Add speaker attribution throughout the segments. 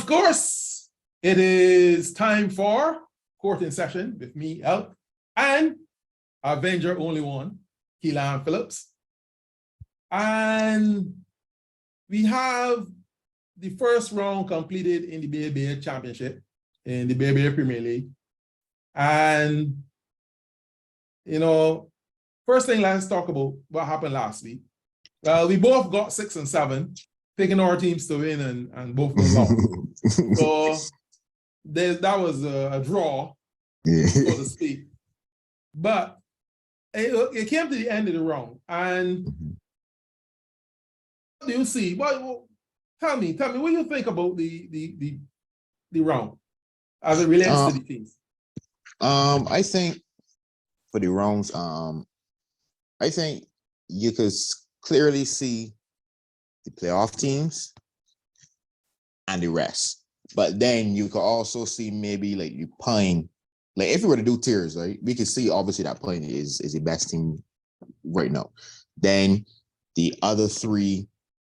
Speaker 1: course, it is time for Court in Session with me, Elk, and Avenger only one, Keelan Phillips. And we have the first round completed in the BABA Championship, in the BABA Premier League. And, you know, first thing, let's talk about what happened last week. Well, we both got 6 and 7, picking our teams to win and both of them lost. So that was a draw, so to speak. But it came to the end of the round. And what do you see? Well, tell me, what do you think about the round as it relates to the teams?
Speaker 2: I think for the rounds, I think you could clearly see the playoff teams and the rest. But then you could also see maybe like you Pine, like if we were to do tiers, right? We could see obviously that Pine is the best team right now. Then the other 3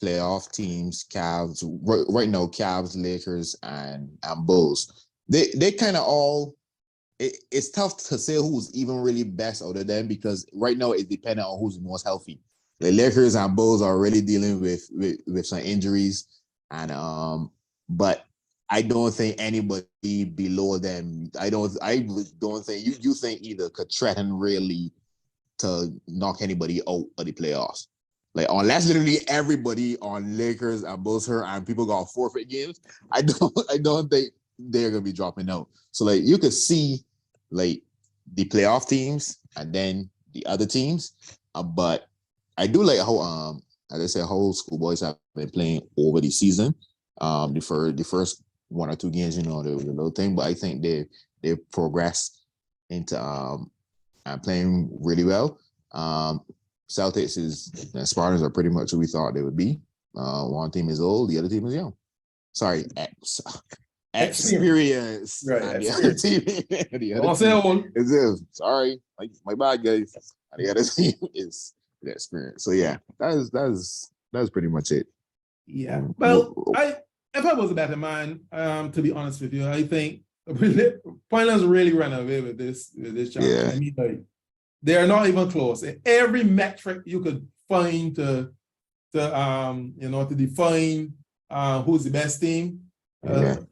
Speaker 2: playoff teams, Cavs, right now, Cavs, Lakers, and Bulls. They kind of all. It's tough to say who's even really best out of them because right now it's dependent on who's most healthy. The Lakers and Bulls are really dealing with some injuries, and but I don't think anybody below them. I don't think you think either could threaten really to knock anybody out of the playoffs. Like unless literally everybody on Lakers and Bulls hurt and people got forfeit games, I don't think they're gonna be dropping out. So like you could see like the playoff teams and then the other teams, but I do like how as I said, how schoolboys have been playing over the season. The first 1 or 2 games, you know, there was a little thing, but I think they progressed into and playing really well. Celtics the Spartans are pretty much who we thought they would be. One team is old, the other team is young. Sorry, experience.
Speaker 1: Right,
Speaker 2: the other team, sorry, my bad, guys. And the other team is the experience. So yeah, that's pretty much it.
Speaker 1: Yeah. Well, if I was a better man, to be honest with you, I think Pointers really ran away with this challenge. Yeah. I mean, like, they're not even close. Every metric you could find to define who's the best team,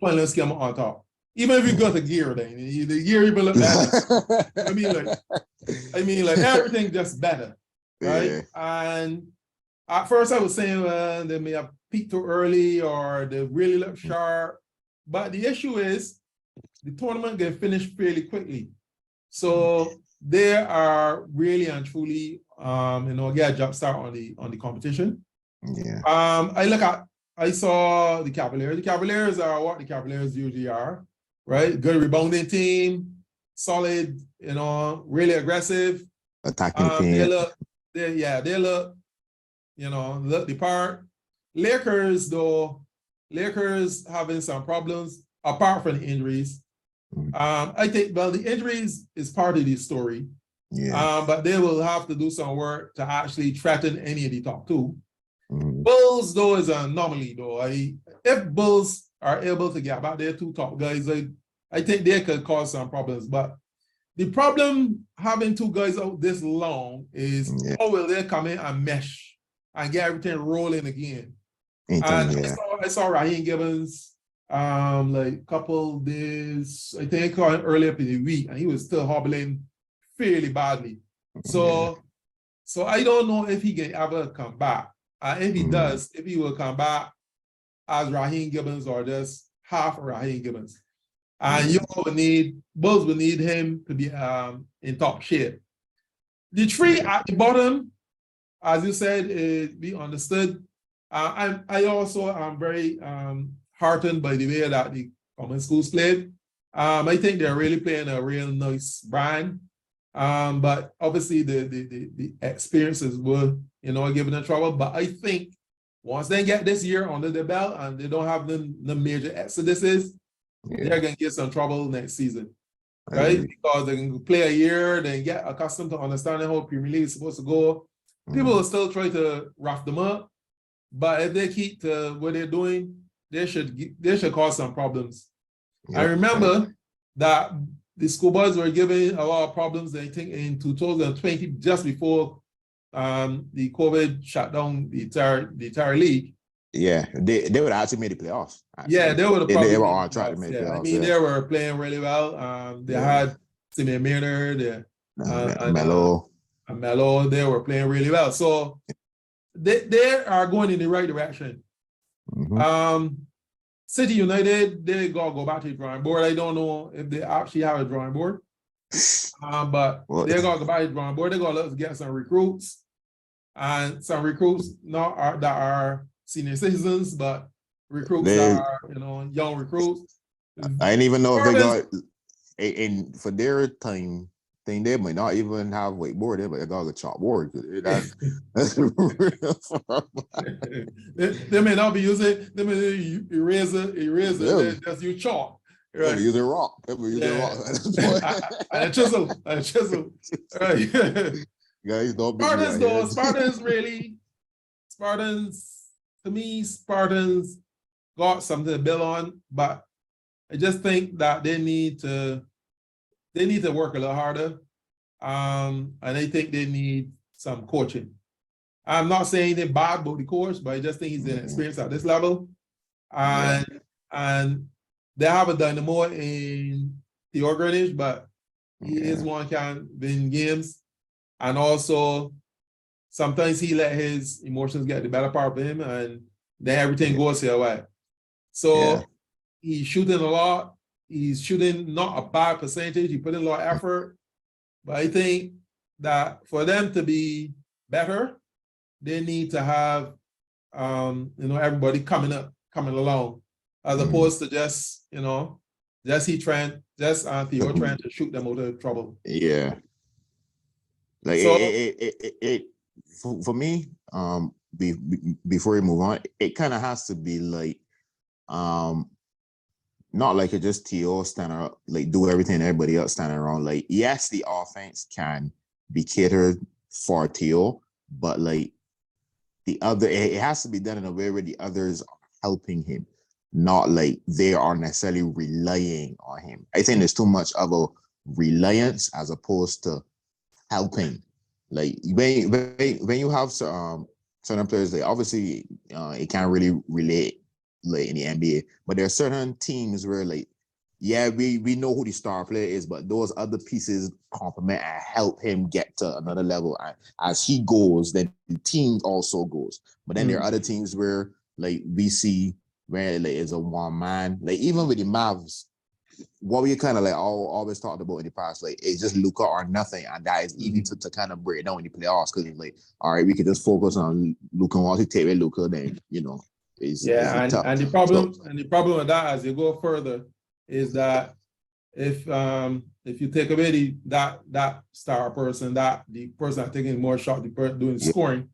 Speaker 1: Pointers came on top. Even if you got the gear, then the gear even look better. I mean, like everything just better, right? Yeah. And at first I was saying they may have peaked too early or they really look sharp, but the issue is the tournament get finished fairly quickly, so they are really and truly get a jump start on the competition.
Speaker 2: Yeah.
Speaker 1: I saw the Cavaliers. The Cavaliers are what the Cavaliers usually are, right? Good rebounding team, solid, really aggressive.
Speaker 2: Attacking team.
Speaker 1: They look the part. Lakers having some problems apart from the injuries. I think, the injuries is part of the story. Yeah. But they will have to do some work to actually threaten any of the top 2. Bulls, though, is an anomaly, though. If Bulls are able to get back their 2 top guys, I think they could cause some problems. But the problem having 2 guys out this long is how will they come in and mesh and get everything rolling again? I saw Raheem Gibbons a couple days, I think earlier in the week, and he was still hobbling fairly badly. So I don't know if he can ever come back. If he does, if he will come back as Raheem Gibbons or just half of Raheem Gibbons. And Bulls will need him to be in top shape. The 3 at the bottom, as you said, we understood. I also am very heartened by the way that the common schools played. I think they're really playing a real nice brand. But obviously the experiences were, giving them trouble. But I think once they get this year under their belt and they don't have the major exoduses, they're going to get some trouble next season, right? Because they can play a year, then get accustomed to understanding how Premier League is supposed to go. People will still try to rough them up. But if they keep to what they're doing, they should cause some problems. I
Speaker 2: Yep.
Speaker 1: remember that the schoolboys were given a lot of problems, I think, in 2020, just before the COVID shut down the entire league.
Speaker 2: Yeah, they would have actually made the playoffs. Actually.
Speaker 1: Yeah, they would have probably
Speaker 2: they were
Speaker 1: made
Speaker 2: on
Speaker 1: the
Speaker 2: track to
Speaker 1: playoffs.
Speaker 2: make
Speaker 1: Yeah, I
Speaker 2: playoffs.
Speaker 1: mean,
Speaker 2: Yeah.
Speaker 1: they were playing really well. They had Simeon Mariner,
Speaker 2: Melo.
Speaker 1: and Melo. They were playing really well. So they are going in the right direction.
Speaker 2: Mm-hmm.
Speaker 1: City United, they gotta go back to the drawing board. I don't know if they actually have a drawing board. But they're gonna go back to the drawing board. They're gonna let's get some recruits. And some recruits that are senior citizens, but recruits that are young recruits.
Speaker 2: I didn't even know if they got for their time thing. They might not even have wakeboard. They might got a chalkboard.
Speaker 1: They may not be using. They may use eraser.
Speaker 2: Yeah.
Speaker 1: Just use chalk.
Speaker 2: Right. They be using rock. They be using rock.
Speaker 1: And a chisel. Right.
Speaker 2: Guys, don't be
Speaker 1: Spartans, to me, Spartans got something to build on, but I just think that they need to work a little harder. And I think they need some coaching. I'm not saying they're bad about the coach, but I just think he's inexperienced at this level. And they haven't done it more in the organization, but he is one can win games. And also, sometimes he let his emotions get the better part of him, and then everything goes his way. So he's shooting a lot. He's shooting not a bad percentage. He put in a lot of effort. But I think that for them to be better, they need to have everybody coming along, as opposed to just Theo trying to shoot them out of trouble.
Speaker 2: Yeah. Like
Speaker 1: so,
Speaker 2: for me, before we move on, it kind of has to be like, not like it just T.O. standing up, like do everything everybody else standing around. Like, yes, the offense can be catered for T.O., but like it has to be done in a way where the others are helping him, not like they are necessarily relying on him. I think there's too much of a reliance as opposed to helping. Like when you have certain players, like obviously it can't really relate like in the NBA, but there are certain teams where like we know who the star player is, but those other pieces complement and help him get to another level. And as he goes, then the team also goes. But then there are other teams where like we see where like it's a one man, like even with the Mavs. What we kind of like always talked about in the past, like it's just Luka or nothing, and that is easy to kind of break down in the playoffs because like, all right, we could just focus on Luka. Once we take away Luka, then it's tough.
Speaker 1: And the problem with that as you go further is that if you take away that star person, that the person that's taking more shots, the person doing scoring,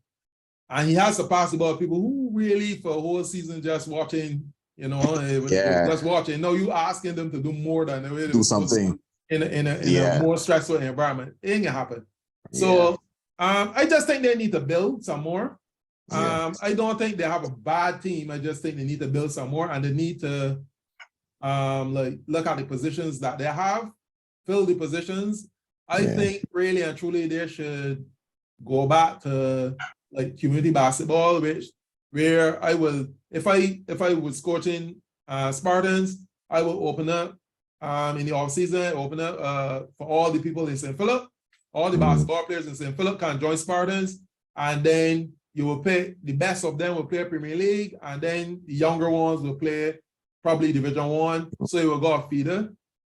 Speaker 1: and he has the possible people who really for a whole season just watching. Just watching. No, you asking them to do more than they
Speaker 2: do something
Speaker 1: in a more stressful environment. It ain't gonna happen. So I just think they need to build some more. I don't think they have a bad team. I just think they need to build some more, and they need to look at the positions that they have, fill the positions. I think really and truly they should go back to like community basketball, where I will, if I was coaching Spartans, I will open up in the off season, open up for all the people in St. Philip, all the basketball players in St. Philip can join Spartans, and then you will play the best of them will play Premier League, and then the younger ones will play probably Division 1. So you will go a feeder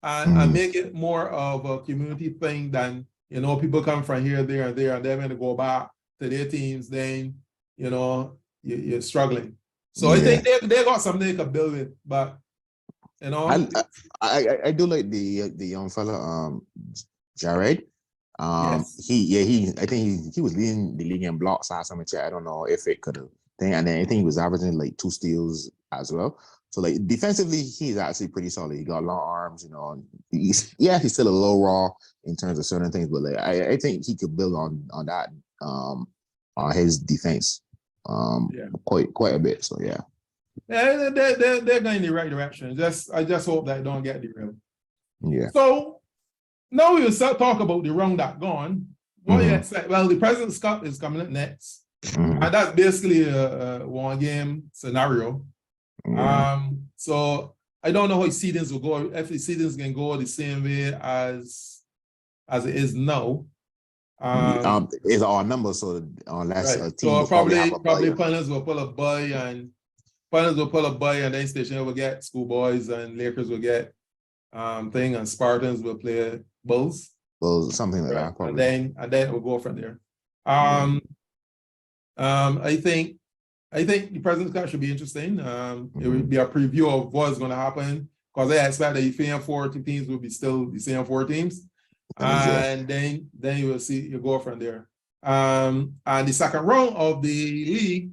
Speaker 1: and make it more of a community thing than people come from here, there, and there, and they're going to go back to their teams. Then you're struggling. So I think they got something they could build with, but
Speaker 2: I do like the young fella, Jared. I think he was leading the league in blocks last time I checked. I don't know if it could have thing, and then I think he was averaging like 2 steals as well. So like defensively, he's actually pretty solid. He got long arms, He's still a little raw in terms of certain things, but like I think he could build on that on his defense quite a bit. So yeah.
Speaker 1: Yeah, they're going in the right direction. I just hope that don't get derailed.
Speaker 2: Yeah.
Speaker 1: So now we will start talk about the round that gone. What you expect? Well, the President's Cup is coming up next. And that's basically a one-game scenario. So I don't know how seedings will go. If the seedings can go the same way as it is now.
Speaker 2: It's our number, so unless
Speaker 1: right.
Speaker 2: a team
Speaker 1: So
Speaker 2: will probably have a
Speaker 1: probably Pinners will pull a bye and then Station will get Schoolboys and Lakers will get thing and Spartans will play Bulls.
Speaker 2: Well, something like that, probably.
Speaker 1: And then we'll go from there. I think the President's Cup should be interesting. It will be a preview of what's going to happen because I expect that the same 4 teams will be still the same 4 teams. And then you will see you go from there. And the second round of the league,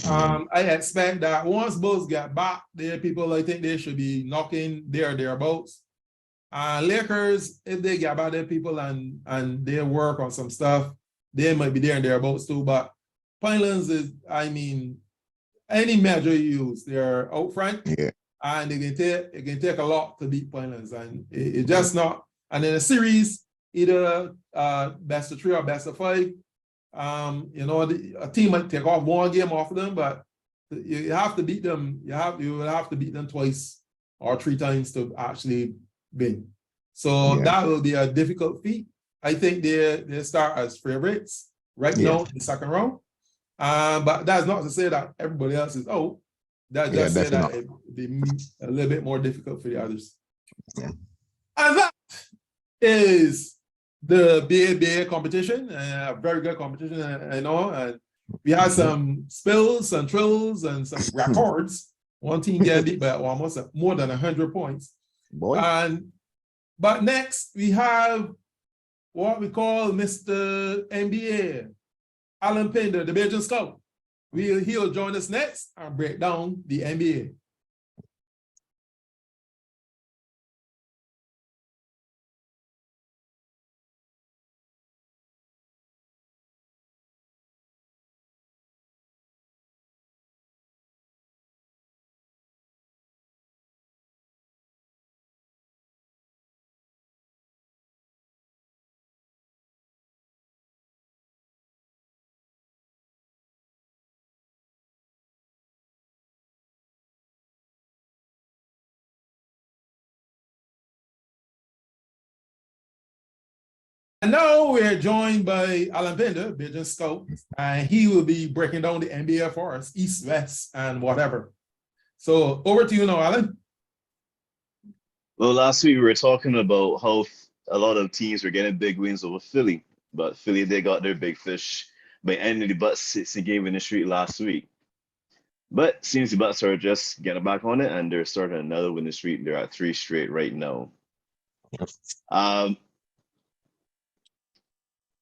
Speaker 1: I expect that once Bulls get back, there people I think they should be knocking thereabouts. Lakers, if they get back their people and they work on some stuff, they might be there and thereabouts too. But Pinelands is, I mean, any measure you use, they're out front, and it can take a lot to beat Pinelands, and it just not. And in a series, either best of 3 or best of 5, a team might take off 1 game off of them, but you have to beat them. You will have to beat them twice or 3 times to actually win. So that will be a difficult feat. I think they start as favorites right now in the second round. But that's not to say that everybody else is out. That just say that it will be a little bit more difficult for the others. And that is the BABA competition, a very good competition, and we had some spills, some trills, and some records. One team get beat by almost more than 100 points. But next we have what we call Mr. NBA, Alan Pinder, the Bajan Scout. He'll join us next and break down the NBA. And now we're joined by Alan Pinder, Bajan Scout, and he will be breaking down the NBA for us, East, West, and whatever. So over to you now, Alan.
Speaker 3: Well, last week we were talking about how a lot of teams were getting big wins over Philly, but Philly, they got their big fish by ending the Bucks 6 game winning streak last week. But seems the Bucks are just getting back on it, and they're starting another winning streak. They're at 3 straight right now.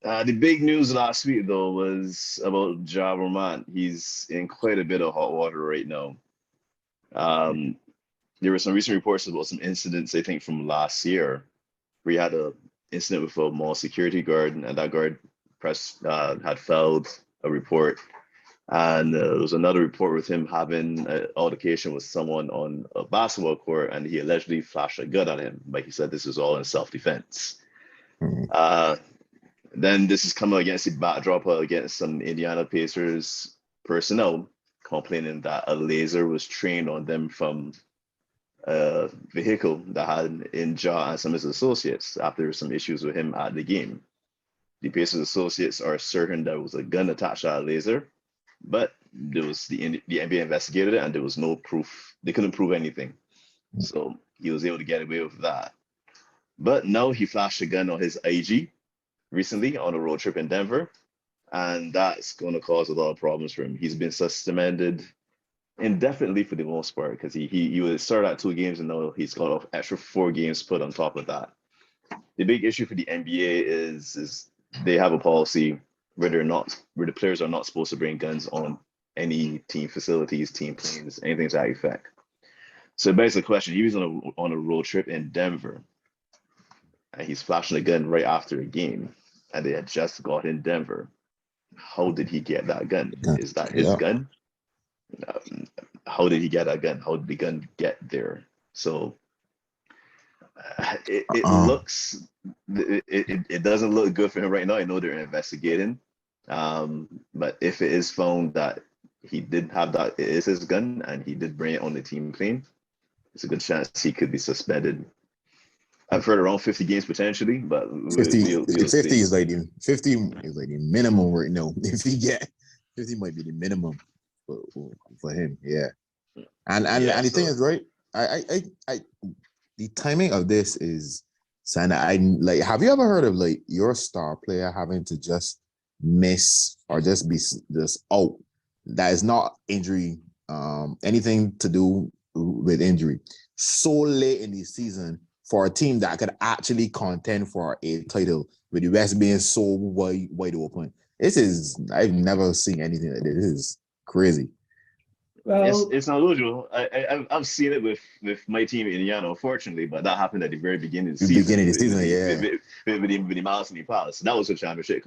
Speaker 3: The big news last week, though, was about Ja Morant. He's in quite a bit of hot water right now. There were some recent reports about some incidents, I think, from last year, where he had an incident with a mall security guard, and that guard had filed a report. And there was another report with him having an altercation with someone on a basketball court, and he allegedly flashed a gun at him. Like he said, this is all in self-defense. Then this is coming against the backdrop against some Indiana Pacers personnel complaining that a laser was trained on them from a vehicle that had in Ja and some of his associates after there were some issues with him at the game. The Pacers associates are certain there was a gun attached to a laser, but there was the NBA investigated it and there was no proof. They couldn't prove anything. So he was able to get away with that. But now he flashed a gun on his IG recently on a road trip in Denver, and that's going to cause a lot of problems for him. He's been suspended indefinitely for the most part because he was started at 2 games and now he's got an extra 4 games put on top of that. The big issue for the NBA is they have a policy where the players are not supposed to bring guns on any team facilities, team planes, anything to that effect. So it begs the question: he was on a road trip in Denver, and he's flashing a gun right after a game, and they had just got in Denver. How did he get that gun? Is that his gun? how did he get that gun? How did the gun get there? So it looks, it doesn't look good for him right now. I know they're investigating, but if it is found that he did have that, it is his gun, and he did bring it on the team clean, it's a good chance he could be suspended. I've heard around 50 games potentially, but
Speaker 2: 50,
Speaker 3: we'll
Speaker 2: 50
Speaker 3: see.
Speaker 2: is like the minimum right now. If he get 50 might be the minimum for him. Yeah. And the thing is, right, I the timing of this is kind of, I like, have you ever heard of like your star player having to just miss or just be just out? That is not injury, anything to do with injury. So late in the season for a team that could actually contend for a title, with the West being so wide open. I've never seen anything like this. This is crazy.
Speaker 1: Well,
Speaker 3: It's not usual. I've seen it with my team in Indiana, unfortunately, but that happened at the very beginning of the season. With the Miles and the Palace. That was a championship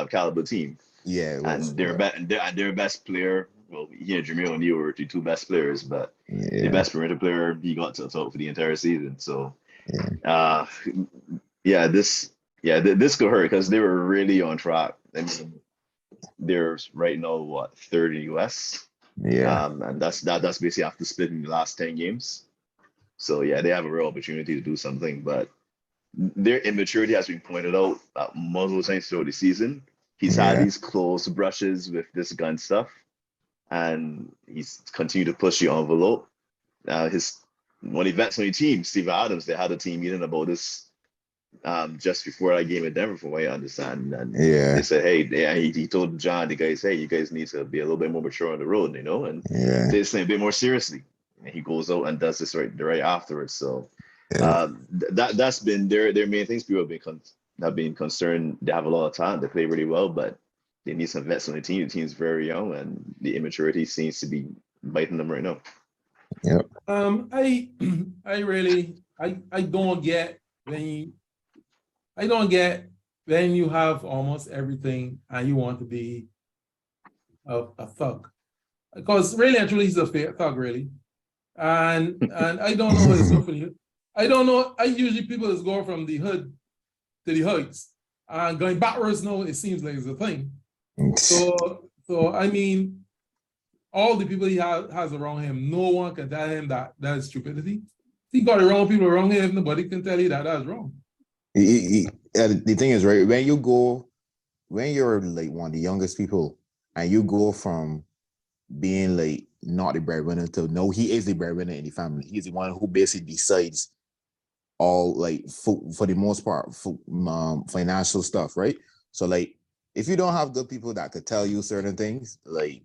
Speaker 3: caliber team.
Speaker 2: Yeah, it was.
Speaker 3: And their best player, well, he and Jameer O'Neal were the two best players, but the best perimeter player, he got to talk for the entire season. So, this could hurt because they were really on track. I mean, they're right now what, third in the US.
Speaker 2: Yeah.
Speaker 3: And that's basically after splitting the last 10 games. So yeah, they have a real opportunity to do something, but their immaturity has been pointed out at multiple times throughout the season. He's had these close brushes with this gun stuff, and he's continued to push the envelope. When he vets on the team, Steve Adams, they had a team meeting about this just before that game in Denver, from what I understand. And they said, hey, he told John, the guys, hey, you guys need to be a little bit more mature on the road, and take this thing a bit more seriously. And he goes out and does this right afterwards. So that's been their main things. People have been concerned. They have a lot of talent. They play really well, but they need some vets on the team. The team's very young, and the immaturity seems to be biting them right now.
Speaker 2: Yep.
Speaker 1: I don't get when you have almost everything and you want to be a thug, because really and truly he's a thug, really. And I don't know what it's good for you. I don't know. I usually people is going from the hood to the heights, and going backwards now, it seems like it's a thing. So I mean, all the people he has around him, no one can tell him that is stupidity. He got the wrong people around him. Nobody can tell you that that's wrong.
Speaker 2: The thing is, right, when you're like one of the youngest people, and you go from being like not the breadwinner to no, he is the breadwinner in the family. He's the one who basically decides all, like, for the most part, financial stuff, right? So like, if you don't have good people that could tell you certain things, like,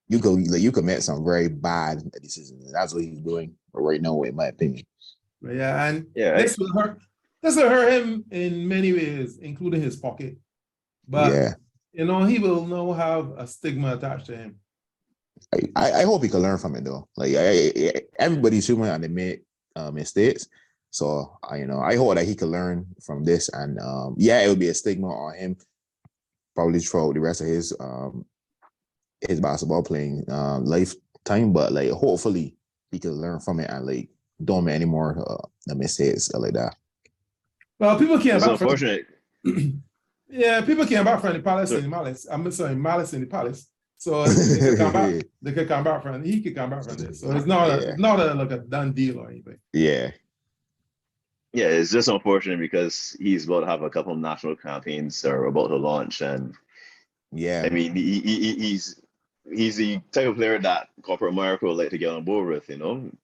Speaker 2: you could make some very bad decisions. That's what he's doing right now, in my opinion.
Speaker 1: Yeah, and this will hurt him in many ways, including his pocket. But he will now have a stigma attached to him.
Speaker 2: I hope he can learn from it though. Like, everybody's human and they make mistakes. So I hope that he can learn from this, and it will be a stigma on him probably throughout the rest of his basketball playing lifetime. But like, hopefully he can learn from it and like don't make any more mistakes like that.
Speaker 1: Well, people can't back from
Speaker 3: unfortunate.
Speaker 1: People can't back from the Palace and the Malice. I'm sorry, Malice and the Palace. So they could come back. They could come back from. He could come back from this. So it's not a done deal or anything.
Speaker 2: Yeah.
Speaker 3: Yeah, it's just unfortunate because he's about to have a couple of national campaigns that are about to launch, and I mean, he's the type of player that corporate America would like to get on board with,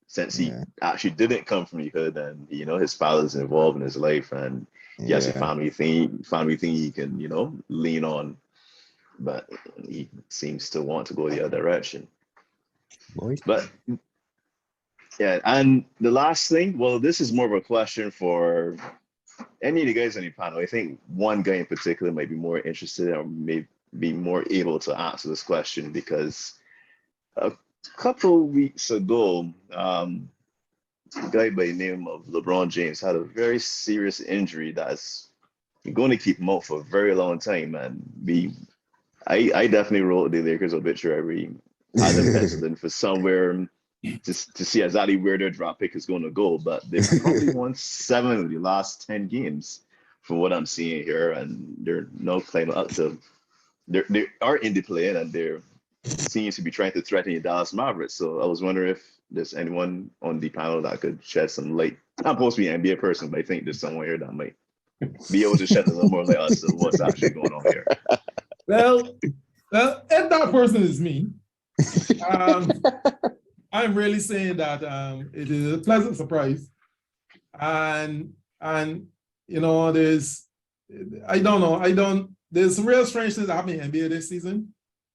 Speaker 3: since he actually didn't come from the hood, and his father's involved in his life, and he has a family thing he can lean on, but he seems to want to go the other direction. But yeah, and the last thing, well, this is more of a question for any of the guys on the panel. I think one guy in particular might be more interested or may be more able to answer this question, because a couple of weeks ago, a guy by the name of LeBron James had a very serious injury that's going to keep him out for a very long time. And I definitely wrote the Lakers obituary had them penciling for somewhere to see exactly where their draft pick is going to go. But they've probably won 7 of the last 10 games from what I'm seeing here, and they're now climbing up to. They are in the play, and they're seems to be trying to threaten the Dallas Mavericks. So I was wondering if there's anyone on the panel that could shed some light. I'm supposed to be an NBA person, but I think there's someone here that might be able to shed a little more light as to what's actually going on here.
Speaker 1: Well, if that person is me, I'm really saying that it is a pleasant surprise, and you know, there's some real strange things that happening in NBA this season,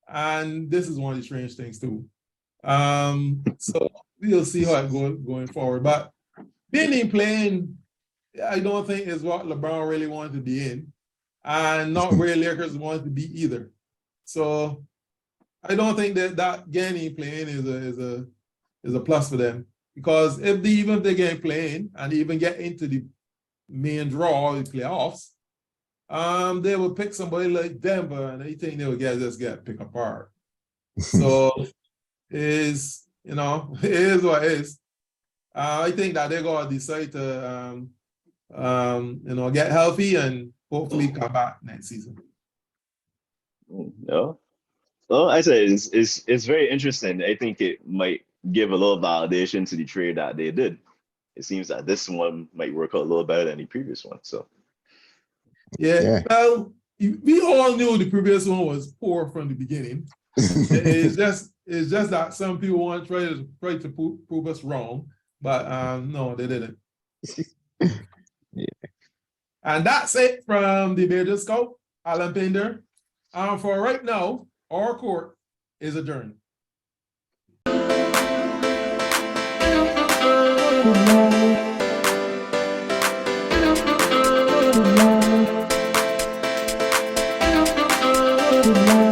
Speaker 1: and this is one of the strange things too. So we'll see how it goes going forward. But being in playing, I don't think is what LeBron really wanted to be in, and not where Lakers wanted to be either. So I don't think that getting playing is a plus for them, because even if they get playing and even get into the main draw of the playoffs, they will pick somebody like Denver, and they think they will get picked apart. So it is what it is. I think that they're gonna decide to get healthy and hopefully come back next season.
Speaker 3: No. Well, I say it's very interesting. I think it might give a little validation to the trade that they did. It seems that this one might work out a little better than the previous one. So
Speaker 1: yeah. Well, we all knew the previous one was poor from the beginning. It's just that some people want to try to prove us wrong, but no, they didn't.
Speaker 2: Yeah.
Speaker 1: And that's it from the Bajan Scout Alan Pinder. For right now, our court is adjourned.
Speaker 4: Good morning.